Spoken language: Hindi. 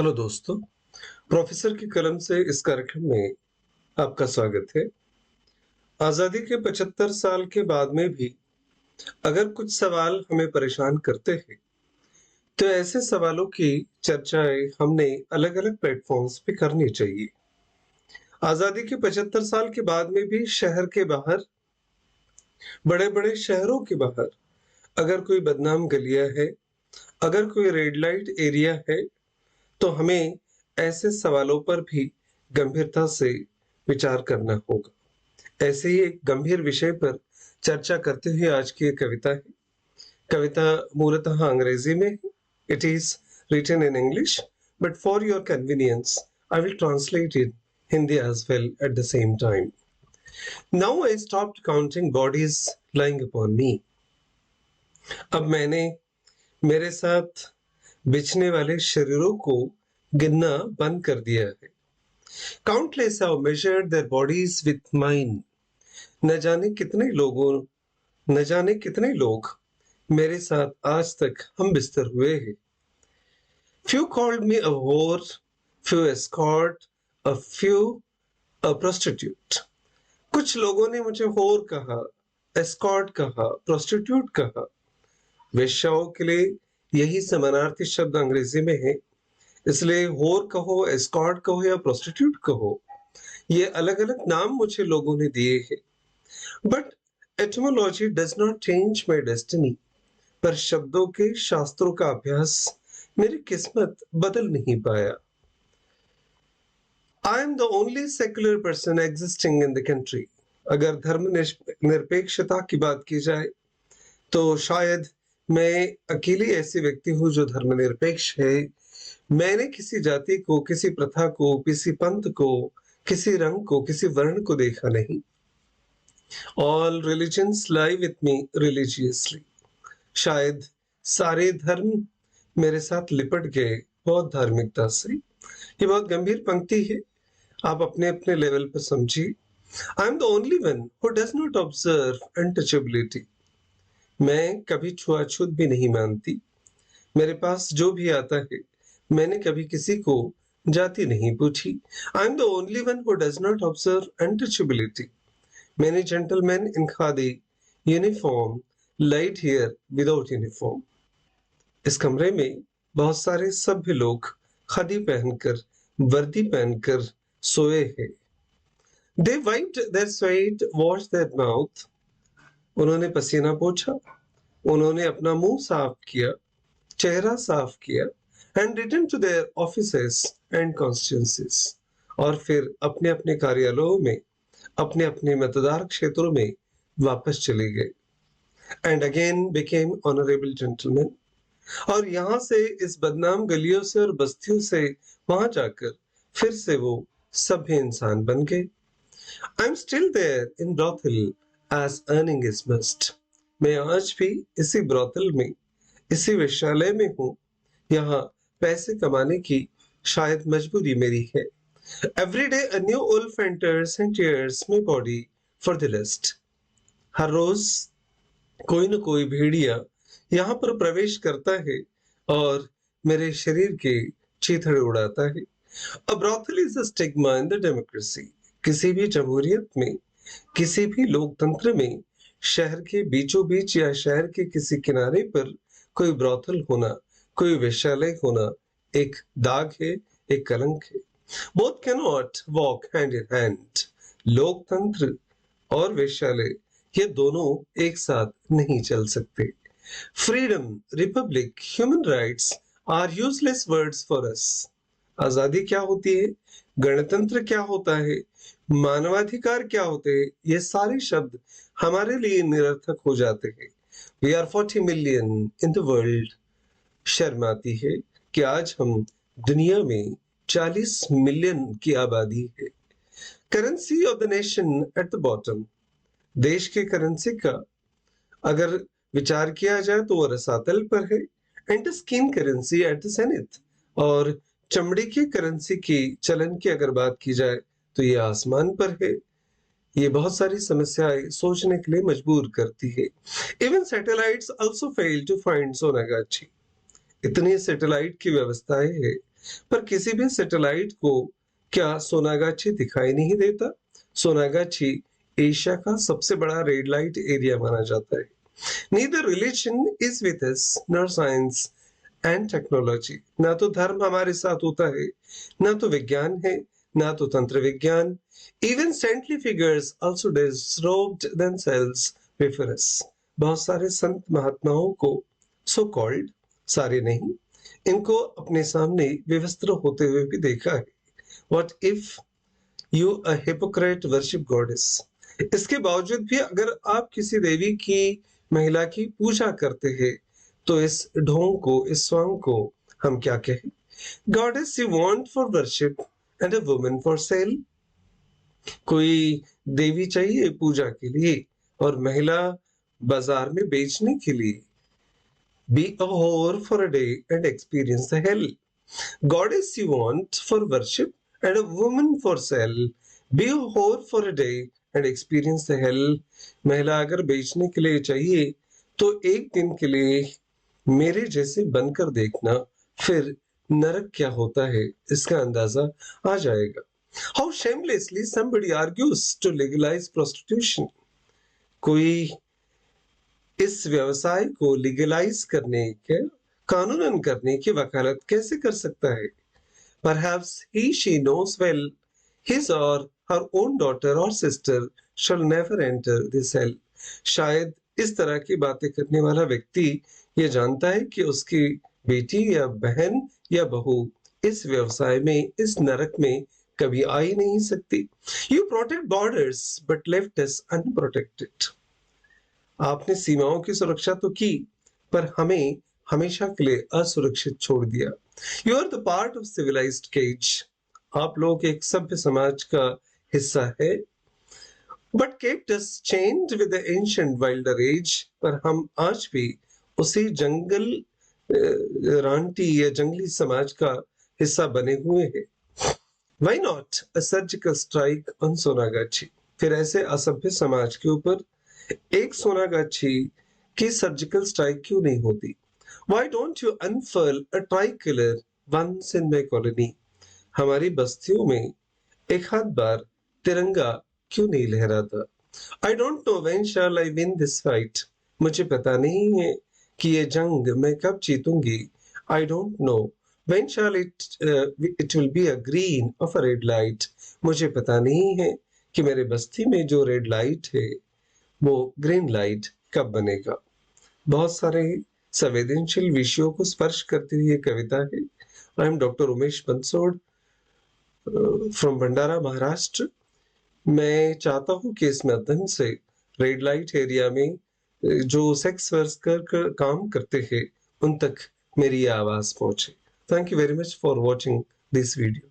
हेलो दोस्तों, प्रोफेसर की कलम से इस कार्यक्रम में आपका स्वागत है। आज़ादी के 75 साल के बाद में भी अगर कुछ सवाल हमें परेशान करते हैं, तो ऐसे सवालों की चर्चाएं हमने अलग-अलग प्लेटफॉर्म्स पे करनी चाहिए। आज़ादी के 75 साल के बाद में भी शहर के बाहर, बड़े-बड़े शहरों के बाहर अगर कोई बदनाम गलियां है, अगर कोई रेड लाइट एरिया है, तो हमें ऐसे सवालों पर भी गंभीरता से विचार करना होगा। ऐसे ही एक गंभीर विषय पर चर्चा करते हुए आज की एक कविता है। कविता मूलतः अंग्रेजी में है। It is written in English, but for your convenience I will translate in Hindi as well at the same time. Now I stopped counting bodies lying upon me. अब मैंने मेरे साथ बिछने वाले शरीरों को गिनना बंद कर दिया है। Countless have measured their bodies with mine. न जाने कितने लोग मेरे साथ आज तक हम बिस्तर हुए हैं। Few called me a whore, few escort, a few a prostitute. कुछ लोगों ने मुझे whore कहा, escort कहा, prostitute कहा। वेश्याओं के लिए यही समानार्थी शब्द अंग्रेजी में है, इसलिए होर कहो, एस्कॉर्ट कहो या प्रोस्टिट्यूट कहो, ये अलग अलग नाम मुझे लोगों ने दिए हैं। But etymology does not change my destiny. पर शब्दों के शास्त्रों का अभ्यास मेरी किस्मत बदल नहीं पाया। I am the only secular person existing in the country. अगर धर्म निरपेक्षता की बात की जाए, तो शायद मैं अकेली ऐसी व्यक्ति हूँ जो धर्मनिरपेक्ष है। मैंने किसी जाति को, किसी प्रथा को, किसी पंथ को, किसी रंग को, किसी वर्ण को देखा नहीं। All religions lie with me religiously. शायद सारे धर्म मेरे साथ लिपट गए बहुत धार्मिकता से। ये बहुत गंभीर पंक्ति है, आप अपने अपने लेवल पर समझिए। I am the only one who does not observe untouchability. मैं कभी छुआछूत भी नहीं मानती। मेरे पास जो भी आता है, मैंने कभी किसी को जाति नहीं पूछी। I am the only one who does not observe untouchability. Many gentlemen in khadi uniform lied here without uniform. इस कमरे में बहुत सारे सभ्य लोग खादी पहनकर, वर्दी पहनकर सोए हैं। They wiped their sweat, washed their mouth. उन्होंने पसीना पोंछा, उन्होंने अपना मुंह साफ किया, चेहरा साफ किया, and returned to their offices and constituencies. और फिर अपने अपने कार्यालयों में, अपने अपने मतदार क्षेत्रों में वापस चले गए। And again became honorable gentlemen. और यहाँ से, इस बदनाम गलियों से और बस्तियों से वहां जाकर फिर से वो सभ्य इंसान बन गए। I'm still there in brothel as earning is must. मैं आज भी इसी ब्रोथल में, इसी वेश्यालय में हूँ। यहाँ पैसे कमाने की शायद मजबूरी मेरी है। Every day a new wolf enters and tears my body for the lust. हर रोज कोई न कोई भेड़िया यहाँ पर प्रवेश करता है और मेरे शरीर के चीथड़े उड़ाता है। A brothel is a stigma in the democracy. किसी भी जमहूरियत में, किसी भी लोकतंत्र में, शहर के बीचों बीच या शहर के किसी किनारे पर कोई ब्रोथल होना, कोई वेश्यालय होना एक दाग है, एक कलंक है। Both cannot walk hand in hand. लोकतंत्र और वेश्यालय, ये दोनों एक साथ नहीं चल सकते। Freedom, Republic, human rights are useless words for us. आजादी क्या होती है, गणतंत्र क्या होता है, मानवाधिकार क्या होते हैं, ये सारे शब्द हमारे लिए निरर्थक हो जाते हैं। We are 40 million in the world. शर्म आती है कि आज हम दुनिया में 40 मिलियन की आबादी है। Currency of the nation at the bottom. देश के करेंसी का अगर विचार किया जाए तो वो रसातल पर है। And skin currency at the senate. और चमड़ी की करेंसी की चलन की अगर बात की जाए तो ये आसमान पर है। ये बहुत सारी समस्याएं सोचने के लिए मजबूर करती है। Even satellites also fail to find Sonagachi. इतनी सैटेलाइट की व्यवस्थाएं है, पर किसी भी सैटेलाइट को क्या सोनागाछी दिखाई नहीं देता? सोनागाछी एशिया का सबसे बड़ा रेड लाइट एरिया माना जाता है। Neither religion is with us, nor science and technology. ना तो धर्म हमारे साथ होता है, ना तो विज्ञान है, ना तो तंत्र विज्ञान. Even saintly figures also disrobed themselves before us. बहुत सारे संत महात्माओं को so called, सारे नहीं, इनको अपने सामने विवस्त्र होते हुए भी देखा है. What if you a hypocrite worship goddess? इसके बावजूद भी अगर आप किसी देवी की महिला की पूजा करते हैं तो इस ढोंग को, इस स्वांग को हम क्या कहें? Goddess you want for worship and a woman for sale. कोई देवी चाहिए पूजा के लिए और महिला बाजार में बेचने के लिए. Be a whore for a day and experience the hell. Goddess you want for worship and a woman for sale. Be a whore for a day and experience the hell. महिला अगर बेचने के लिए चाहिए तो एक दिन के लिए मेरे जैसे बनकर देखना, फिर नरक क्या होता है इसका अंदाजा आ जाएगा. How shamelessly somebody argues to legalize prostitution. कोई इस व्यवसाय को लीगलाइज करने के, कानूनन करने की वकालत कैसे कर सकता है? Perhaps she knows well his or her own daughter or sister shall never enter this hell. शायद इस तरह की बातें करने वाला व्यक्ति ये जानता है कि उसकी बेटी या बहन या बहू इस व्यवसाय में, इस नरक में कभी आ ही नहीं सकती. You protect borders but left us unprotected. आपने सीमाओं की सुरक्षा तो की, पर हमें हमेशा के लिए असुरक्षित छोड़ दिया. You are the part of civilized cage. आप लोग एक सभ्य समाज का हिस्सा है. But kept us chained with the ancient wilder age. पर हम आज भी उसी जंगल रांटी या जंगली समाज का हिस्सा बने हुए हैं. Why not a surgical strike on Sonagachi? फिर ऐसे असभ्य समाज के ऊपर एक सोनागाछी की सर्जिकल स्ट्राइक क्यों नहीं होती? Why don't you unfurl a tricolor once in my colony? हमारी बस्तियों में एक हाथ बार तिरंगा क्यों नहीं लहराता? I don't know when shall I win this fight. मुझे पता नहीं है कि ये जंग मैं कब जीतूंगी. I don't know when shall it will be a green of a red light. मुझे पता नहीं है कि मेरे बस्ती में जो रेड लाइट है वो ग्रीन लाइट कब बनेगा. बहुत सारे संवेदनशील विषयों को स्पर्श करती हुई ये कविता है. I am doctor Umesh Bansod from Bhandara, Maharashtra. मैं चाहता हूं कि इस माध्यम से रेड लाइट एरिया में जो सेक्स वर्कर काम करते हैं उन तक मेरी ये आवाज पहुंचे. Thank you very much for watching this video.